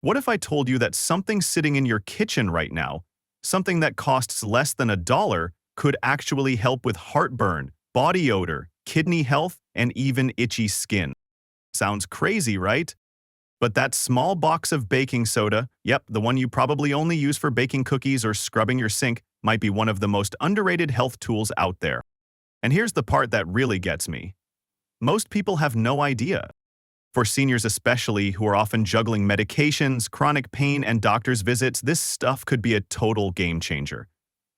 What if I told you that something sitting in your kitchen right now, something that costs less than $1, could actually help with heartburn, body odor, kidney health, and even itchy skin? Sounds crazy, right? But that small box of baking soda, yep, the one you probably only use for baking cookies or scrubbing your sink, might be one of the most underrated health tools out there. And here's the part that really gets me. Most people have no idea. For seniors especially, who are often juggling medications, chronic pain, and doctor's visits, this stuff could be a total game changer.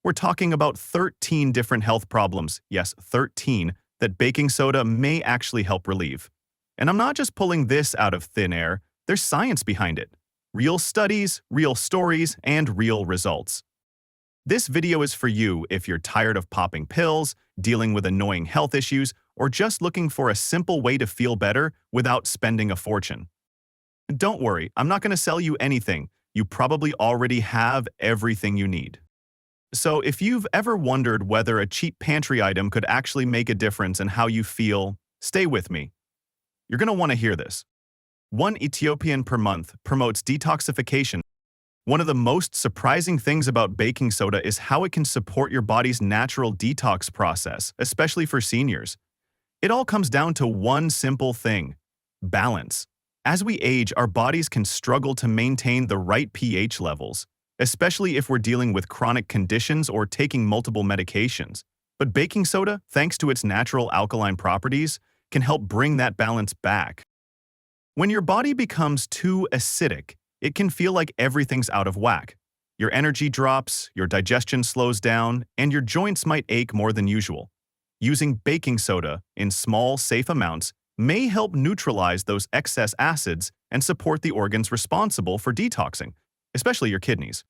We're talking about 13 different health problems, yes, 13, that baking soda may actually help relieve. And I'm not just pulling this out of thin air, there's science behind it. Real studies, real stories, and real results. This video is for you if you're tired of popping pills, dealing with annoying health issues, or just looking for a simple way to feel better without spending a fortune. Don't worry, I'm not going to sell you anything. You probably already have everything you need. So if you've ever wondered whether a cheap pantry item could actually make a difference in how you feel, stay with me. You're going to want to hear this. 1 Ethiopian per month promotes detoxification. One of the most surprising things about baking soda is how it can support your body's natural detox process, especially for seniors. It all comes down to one simple thing: balance. As we age, our bodies can struggle to maintain the right pH levels, especially if we're dealing with chronic conditions or taking multiple medications. But baking soda, thanks to its natural alkaline properties, can help bring that balance back. When your body becomes too acidic, it can feel like everything's out of whack. Your energy drops, your digestion slows down, and your joints might ache more than usual. Using baking soda in small, safe amounts may help neutralize those excess acids and support the organs responsible for detoxing, especially your kidneys.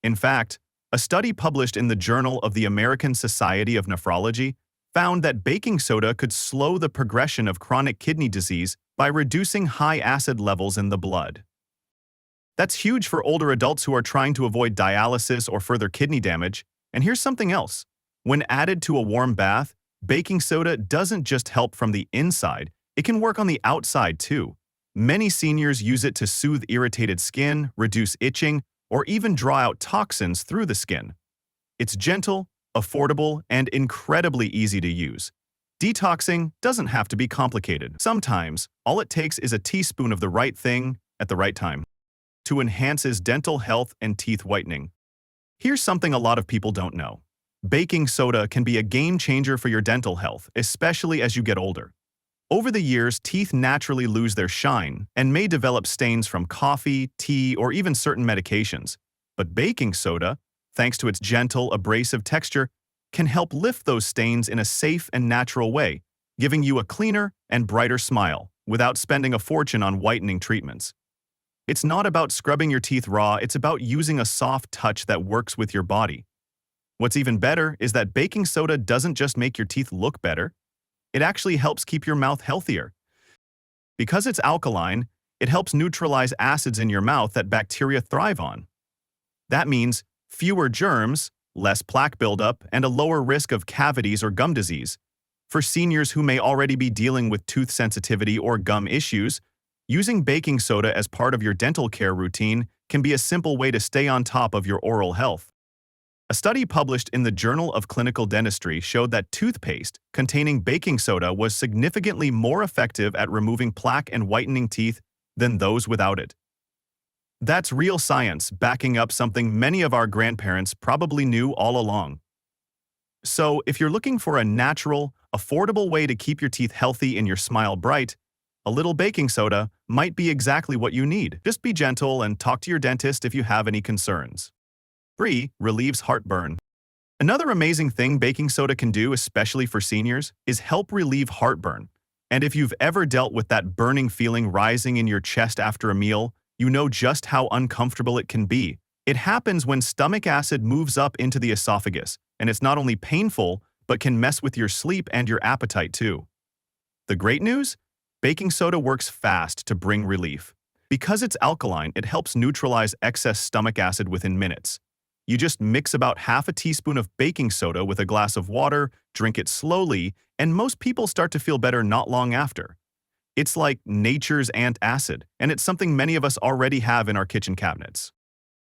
In fact, a study published in the Journal of the American Society of Nephrology found that baking soda could slow the progression of chronic kidney disease by reducing high acid levels in the blood. That's huge for older adults who are trying to avoid dialysis or further kidney damage. And here's something else. When added to a warm bath, baking soda doesn't just help from the inside, it can work on the outside too. Many seniors use it to soothe irritated skin, reduce itching, or even draw out toxins through the skin. It's gentle, affordable, and incredibly easy to use. Detoxing doesn't have to be complicated. Sometimes, all it takes is a teaspoon of the right thing at the right time to enhance his dental health and teeth whitening. Here's something a lot of people don't know. Baking soda can be a game changer for your dental health, especially as you get older. Over the years, teeth naturally lose their shine and may develop stains from coffee, tea, or even certain medications. But baking soda, thanks to its gentle, abrasive texture, can help lift those stains in a safe and natural way, giving you a cleaner and brighter smile without spending a fortune on whitening treatments. It's not about scrubbing your teeth raw, it's about using a soft touch that works with your body. What's even better is that baking soda doesn't just make your teeth look better, it actually helps keep your mouth healthier. Because it's alkaline, it helps neutralize acids in your mouth that bacteria thrive on. That means fewer germs, less plaque buildup, and a lower risk of cavities or gum disease. For seniors who may already be dealing with tooth sensitivity or gum issues, using baking soda as part of your dental care routine can be a simple way to stay on top of your oral health. A study published in the Journal of Clinical Dentistry showed that toothpaste containing baking soda was significantly more effective at removing plaque and whitening teeth than those without it. That's real science backing up something many of our grandparents probably knew all along. So, if you're looking for a natural, affordable way to keep your teeth healthy and your smile bright, a little baking soda might be exactly what you need. Just be gentle and talk to your dentist if you have any concerns. 3. Relieves heartburn. Another amazing thing baking soda can do, especially for seniors, is help relieve heartburn. And if you've ever dealt with that burning feeling rising in your chest after a meal, you know just how uncomfortable it can be. It happens when stomach acid moves up into the esophagus, and it's not only painful, but can mess with your sleep and your appetite too. The great news? Baking soda works fast to bring relief. Because it's alkaline, it helps neutralize excess stomach acid within minutes. You just mix about half a teaspoon of baking soda with a glass of water, drink it slowly, and most people start to feel better not long after. It's like nature's antacid, and it's something many of us already have in our kitchen cabinets.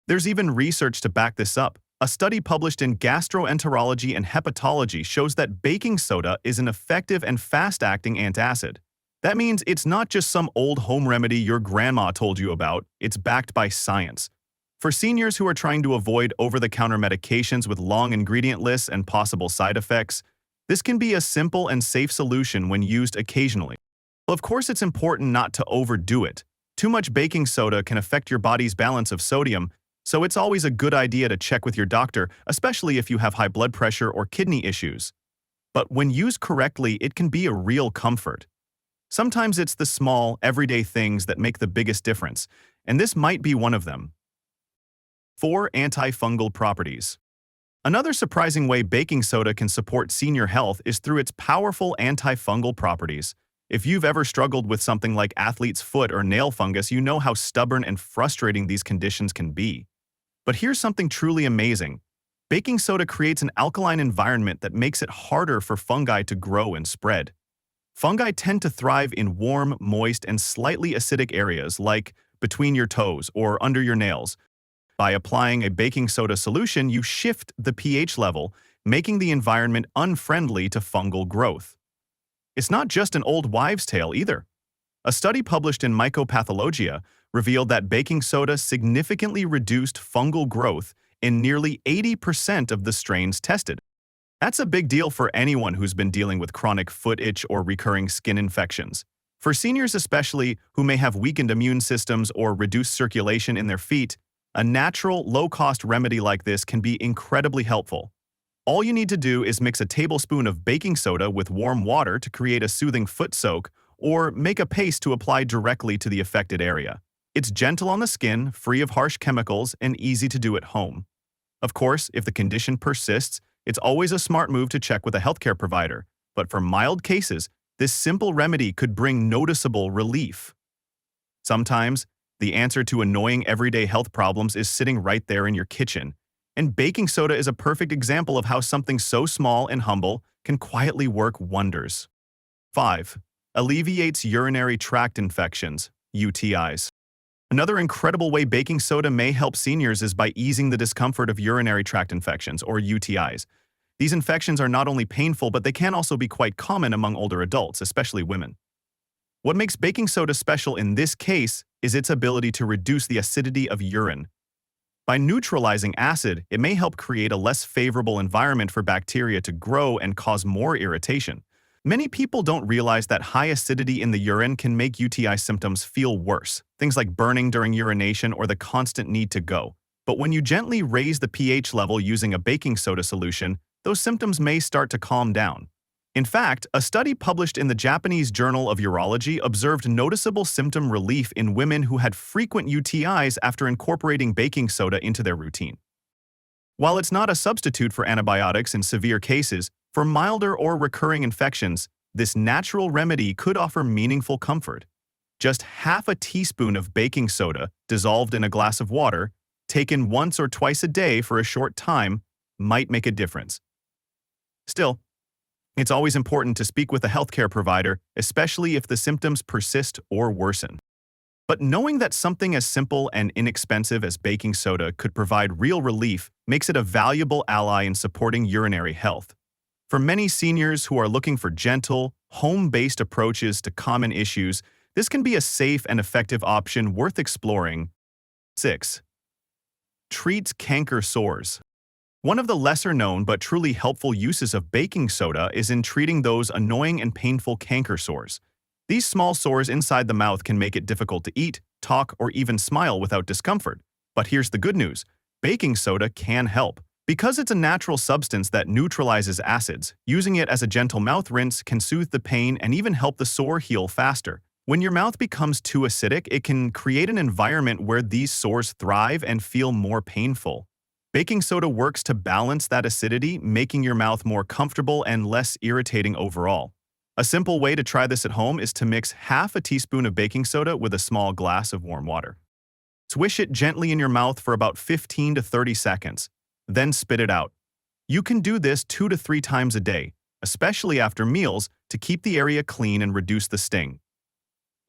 There's even research to back this up. A study published in Gastroenterology and Hepatology shows that baking soda is an effective and fast-acting antacid. That means it's not just some old home remedy your grandma told you about, it's backed by science. For seniors who are trying to avoid over-the-counter medications with long ingredient lists and possible side effects, this can be a simple and safe solution when used occasionally. Well, of course, it's important not to overdo it. Too much baking soda can affect your body's balance of sodium, so it's always a good idea to check with your doctor, especially if you have high blood pressure or kidney issues. But when used correctly, it can be a real comfort. Sometimes it's the small, everyday things that make the biggest difference, and this might be one of them. 4. Antifungal properties. Another surprising way baking soda can support senior health is through its powerful antifungal properties. If you've ever struggled with something like athlete's foot or nail fungus, you know how stubborn and frustrating these conditions can be. But here's something truly amazing. Baking soda creates an alkaline environment that makes it harder for fungi to grow and spread. Fungi tend to thrive in warm, moist, and slightly acidic areas like between your toes or under your nails. By applying a baking soda solution, you shift the pH level, making the environment unfriendly to fungal growth. It's not just an old wives' tale either. A study published in Mycopathologia revealed that baking soda significantly reduced fungal growth in nearly 80% of the strains tested. That's a big deal for anyone who's been dealing with chronic foot itch or recurring skin infections. For seniors especially who may have weakened immune systems or reduced circulation in their feet, a natural, low-cost remedy like this can be incredibly helpful. All you need to do is mix a tablespoon of baking soda with warm water to create a soothing foot soak, or make a paste to apply directly to the affected area. It's gentle on the skin, free of harsh chemicals, and easy to do at home. Of course, if the condition persists, it's always a smart move to check with a healthcare provider, but for mild cases, this simple remedy could bring noticeable relief. Sometimes, the answer to annoying everyday health problems is sitting right there in your kitchen, and baking soda is a perfect example of how something so small and humble can quietly work wonders. 5. Alleviates urinary tract infections, UTIs. Another incredible way baking soda may help seniors is by easing the discomfort of urinary tract infections, or UTIs. These infections are not only painful, but they can also be quite common among older adults, especially women. What makes baking soda special in this case is its ability to reduce the acidity of urine. By neutralizing acid, it may help create a less favorable environment for bacteria to grow and cause more irritation. Many people don't realize that high acidity in the urine can make UTI symptoms feel worse, things like burning during urination or the constant need to go. But when you gently raise the pH level using a baking soda solution, those symptoms may start to calm down. In fact, a study published in the Japanese Journal of Urology observed noticeable symptom relief in women who had frequent UTIs after incorporating baking soda into their routine. While it's not a substitute for antibiotics in severe cases, for milder or recurring infections, this natural remedy could offer meaningful comfort. Just half a teaspoon of baking soda dissolved in a glass of water, taken once or twice a day for a short time, might make a difference. Still, it's always important to speak with a healthcare provider, especially if the symptoms persist or worsen. But knowing that something as simple and inexpensive as baking soda could provide real relief makes it a valuable ally in supporting urinary health. For many seniors who are looking for gentle, home-based approaches to common issues, this can be a safe and effective option worth exploring. 6. Treats canker sores. One of the lesser-known but truly helpful uses of baking soda is in treating those annoying and painful canker sores. These small sores inside the mouth can make it difficult to eat, talk, or even smile without discomfort. But here's the good news: baking soda can help. Because it's a natural substance that neutralizes acids, using it as a gentle mouth rinse can soothe the pain and even help the sore heal faster. When your mouth becomes too acidic, it can create an environment where these sores thrive and feel more painful. Baking soda works to balance that acidity, making your mouth more comfortable and less irritating overall. A simple way to try this at home is to mix half a teaspoon of baking soda with a small glass of warm water. Swish it gently in your mouth for about 15 to 30 seconds. Then spit it out. You can do this 2 to 3 times a day, especially after meals, to keep the area clean and reduce the sting.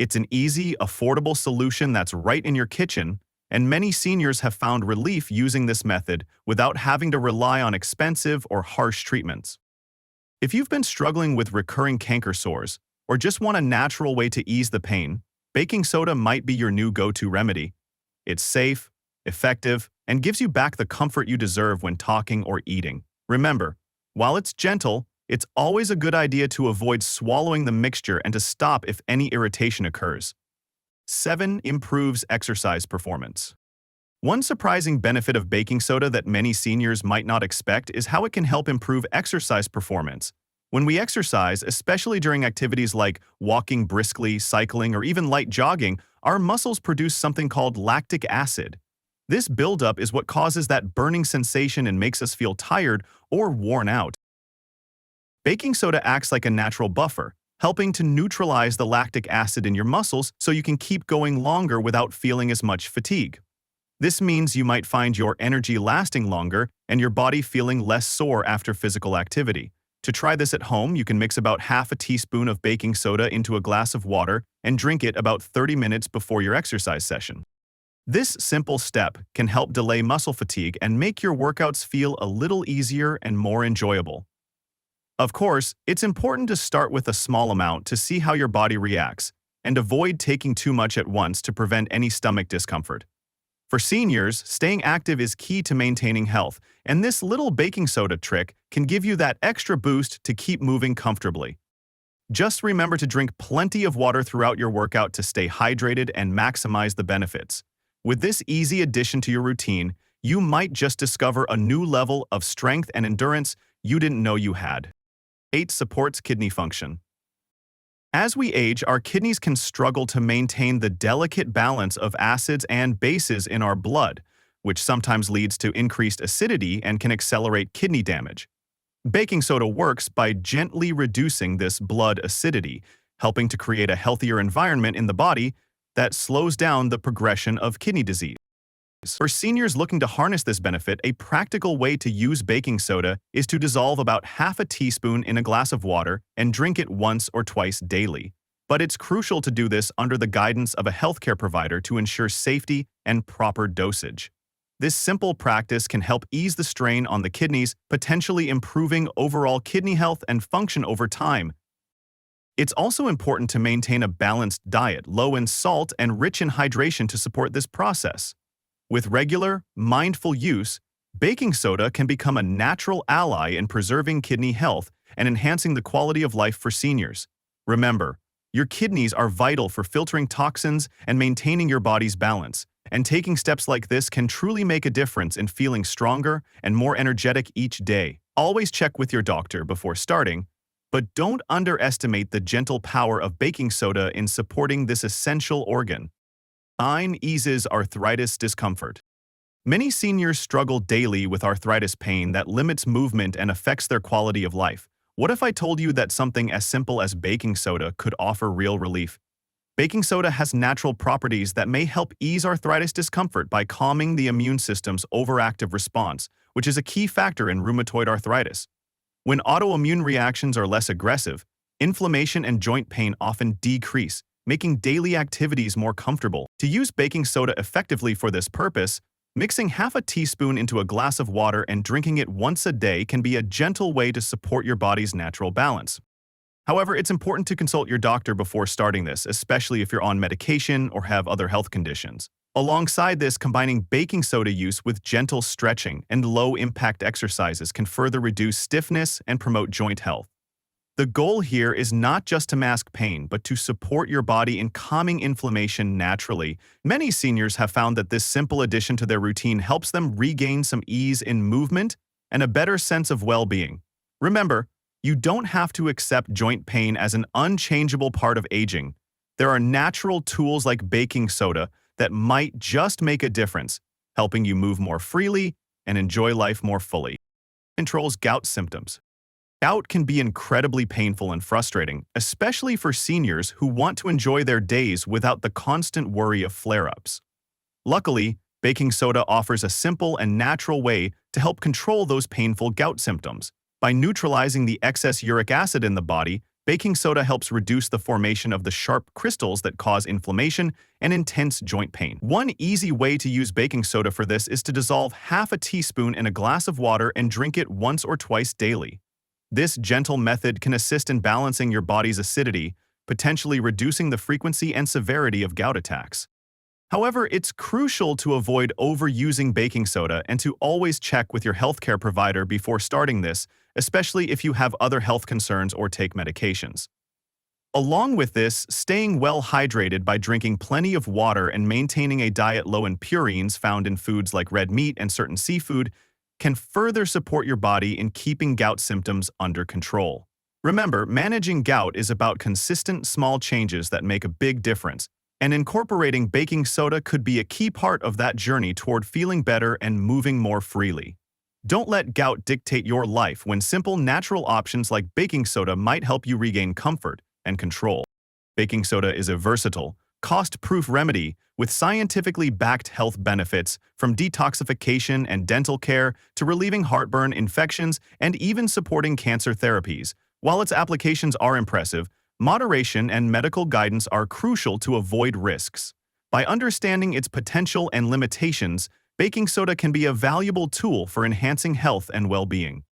It's an easy, affordable solution that's right in your kitchen, and many seniors have found relief using this method without having to rely on expensive or harsh treatments. If you've been struggling with recurring canker sores or just want a natural way to ease the pain, baking soda might be your new go-to remedy. It's safe, effective, and gives you back the comfort you deserve when talking or eating. Remember, while it's gentle, it's always a good idea to avoid swallowing the mixture and to stop if any irritation occurs. 7. Improves exercise performance. One surprising benefit of baking soda that many seniors might not expect is how it can help improve exercise performance. When we exercise, especially during activities like walking briskly, cycling, or even light jogging, our muscles produce something called lactic acid. This buildup is what causes that burning sensation and makes us feel tired or worn out. Baking soda acts like a natural buffer, helping to neutralize the lactic acid in your muscles so you can keep going longer without feeling as much fatigue. This means you might find your energy lasting longer and your body feeling less sore after physical activity. To try this at home, you can mix about half a teaspoon of baking soda into a glass of water and drink it about 30 minutes before your exercise session. This simple step can help delay muscle fatigue and make your workouts feel a little easier and more enjoyable. Of course, it's important to start with a small amount to see how your body reacts, and avoid taking too much at once to prevent any stomach discomfort. For seniors, staying active is key to maintaining health, and this little baking soda trick can give you that extra boost to keep moving comfortably. Just remember to drink plenty of water throughout your workout to stay hydrated and maximize the benefits. With this easy addition to your routine, you might just discover a new level of strength and endurance you didn't know you had. 8. Supports kidney function. As we age, our kidneys can struggle to maintain the delicate balance of acids and bases in our blood, which sometimes leads to increased acidity and can accelerate kidney damage. Baking soda works by gently reducing this blood acidity, helping to create a healthier environment in the body that slows down the progression of kidney disease. For seniors looking to harness this benefit, a practical way to use baking soda is to dissolve about half a teaspoon in a glass of water and drink it once or twice daily. But it's crucial to do this under the guidance of a healthcare provider to ensure safety and proper dosage. This simple practice can help ease the strain on the kidneys, potentially improving overall kidney health and function over time. It's also important to maintain a balanced diet, low in salt and rich in hydration to support this process. With regular, mindful use, baking soda can become a natural ally in preserving kidney health and enhancing the quality of life for seniors. Remember, your kidneys are vital for filtering toxins and maintaining your body's balance, and taking steps like this can truly make a difference in feeling stronger and more energetic each day. Always check with your doctor before starting, but don't underestimate the gentle power of baking soda in supporting this essential organ. 9. Eases arthritis discomfort. Many seniors struggle daily with arthritis pain that limits movement and affects their quality of life. What if I told you that something as simple as baking soda could offer real relief? Baking soda has natural properties that may help ease arthritis discomfort by calming the immune system's overactive response, which is a key factor in rheumatoid arthritis. When autoimmune reactions are less aggressive, inflammation and joint pain often decrease, making daily activities more comfortable. To use baking soda effectively for this purpose, mixing half a teaspoon into a glass of water and drinking it once a day can be a gentle way to support your body's natural balance. However, it's important to consult your doctor before starting this, especially if you're on medication or have other health conditions. Alongside this, combining baking soda use with gentle stretching and low-impact exercises can further reduce stiffness and promote joint health. The goal here is not just to mask pain, but to support your body in calming inflammation naturally. Many seniors have found that this simple addition to their routine helps them regain some ease in movement and a better sense of well-being. Remember, you don't have to accept joint pain as an unchangeable part of aging. There are natural tools like baking soda that might just make a difference, helping you move more freely and enjoy life more fully. Controls gout symptoms. Gout can be incredibly painful and frustrating, especially for seniors who want to enjoy their days without the constant worry of flare-ups. Luckily, baking soda offers a simple and natural way to help control those painful gout symptoms. By neutralizing the excess uric acid in the body, Baking soda helps reduce the formation of the sharp crystals that cause inflammation and intense joint pain. One easy way to use baking soda for this is to dissolve half a teaspoon in a glass of water and drink it once or twice daily. This gentle method can assist in balancing your body's acidity, potentially reducing the frequency and severity of gout attacks. However, it's crucial to avoid overusing baking soda and to always check with your healthcare provider before starting this, especially if you have other health concerns or take medications. Along with this, staying well hydrated by drinking plenty of water and maintaining a diet low in purines found in foods like red meat and certain seafood can further support your body in keeping gout symptoms under control. Remember, managing gout is about consistent small changes that make a big difference, and incorporating baking soda could be a key part of that journey toward feeling better and moving more freely. Don't let gout dictate your life when simple natural options like baking soda might help you regain comfort and control. Baking soda is a versatile, cost-proof remedy with scientifically backed health benefits, from detoxification and dental care to relieving heartburn, infections, and even supporting cancer therapies. While its applications are impressive, moderation and medical guidance are crucial to avoid risks. By understanding its potential and limitations, baking soda can be a valuable tool for enhancing health and well-being.